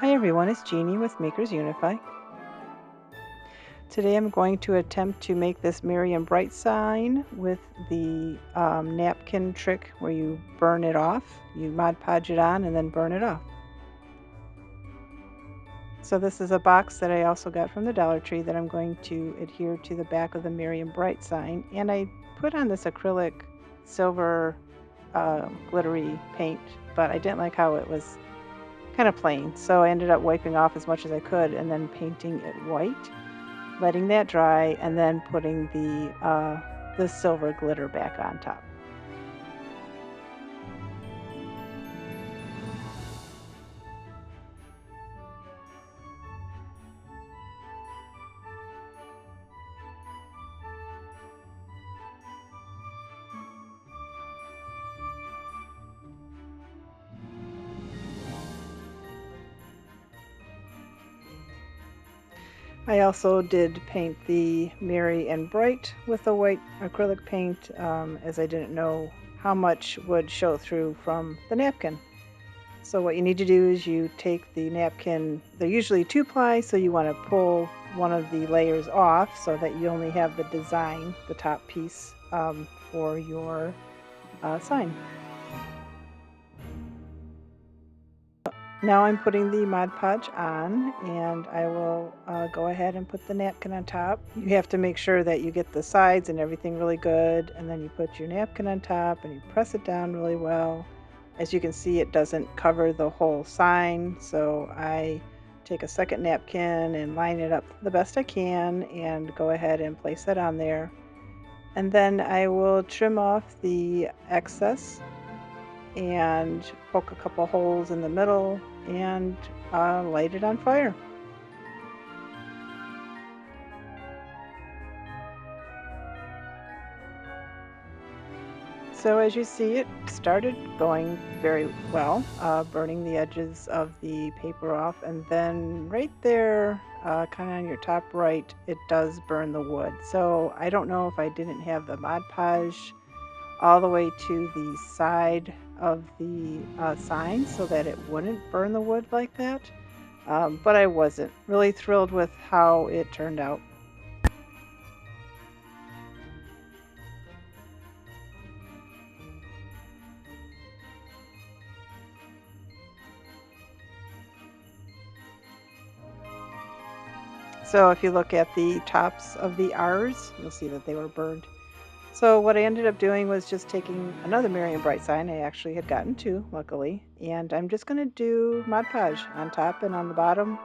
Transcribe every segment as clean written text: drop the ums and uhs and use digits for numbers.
Hi everyone, it's Jeannie with Makers Unify. Today I'm going to attempt to make this Merry and Bright sign with the napkin trick where you burn it off. You Mod Podge it on and then burn it off. So this is a box that I also got from the Dollar Tree that I'm going to adhere to the back of the Merry and Bright sign. And I put on this acrylic silver glittery paint, but I didn't like how it was kind of plain. So I ended up wiping off as much as I could and then painting it white, letting that dry, and then putting the silver glitter back on top. I also did paint the Merry and Bright with the white acrylic paint as I didn't know how much would show through from the napkin. So what you need to do is you take the napkin, they're usually 2-ply, so you want to pull one of the layers off so that you only have the design, the top piece, for your sign. Now I'm putting the Mod Podge on, and I will go ahead and put the napkin on top. You have to make sure that you get the sides and everything really good, and then you put your napkin on top and you press it down really well. As you can see, it doesn't cover the whole sign, so I take a second napkin and line it up the best I can and go ahead and place it on there. And then I will trim off the excess and poke a couple holes in the middle and light it on fire. So as you see, it started going very well, burning the edges of the paper off, and then right there, kind of on your top right, it does burn the wood. So I don't know if I didn't have the Mod Podge all the way to the side of the sign so that it wouldn't burn the wood like that. But I wasn't really thrilled with how it turned out. So if you look at the tops of the R's, you'll see that they were burned. So what I ended up doing was just taking another Merry and Bright sign. I actually had gotten two, luckily. And I'm just going to do Mod Podge on top and on the bottom,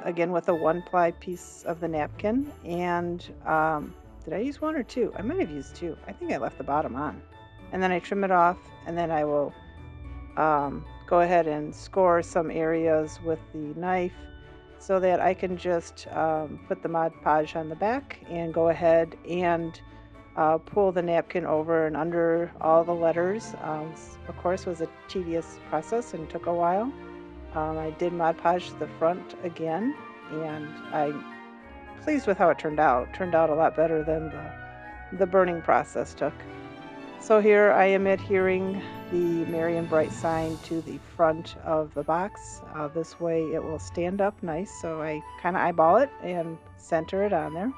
again with a 1-ply piece of the napkin. And did I use one or two? I might have used two. I think I left the bottom on. And then I trim it off, and then I will go ahead and score some areas with the knife so that I can just put the Mod Podge on the back and go ahead and pull the napkin over and under all the letters. Of course, was a tedious process and took a while. I did Mod Podge the front again, and I'm pleased with how it turned out. It turned out a lot better than the burning process took. So here I am adhering the Merry and Bright sign to the front of the box. This way it will stand up nice, so I kind of eyeball it and center it on there.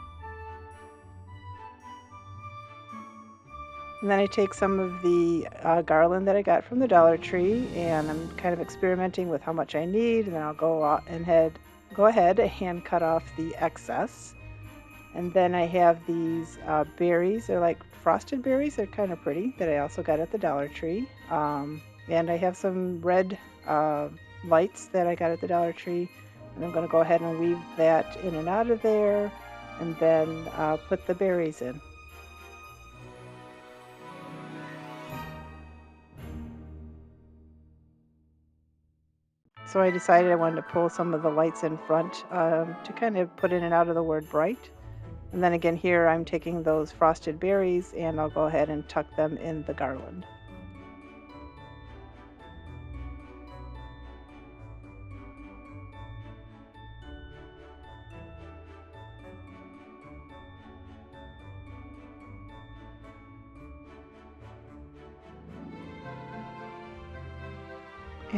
And then I take some of the garland that I got from the Dollar Tree, and I'm kind of experimenting with how much I need, and then I'll go ahead and cut off the excess. And then I have these berries. They're like frosted berries. They're kind of pretty that I also got at the Dollar Tree. And I have some red lights that I got at the Dollar Tree. And I'm going to go ahead and weave that in and out of there, and then put the berries in. So I decided I wanted to pull some of the lights in front to kind of put in and out of the word bright. And then again here I'm taking those frosted berries and I'll go ahead and tuck them in the garland.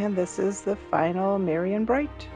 And this is the final Merry and Bright.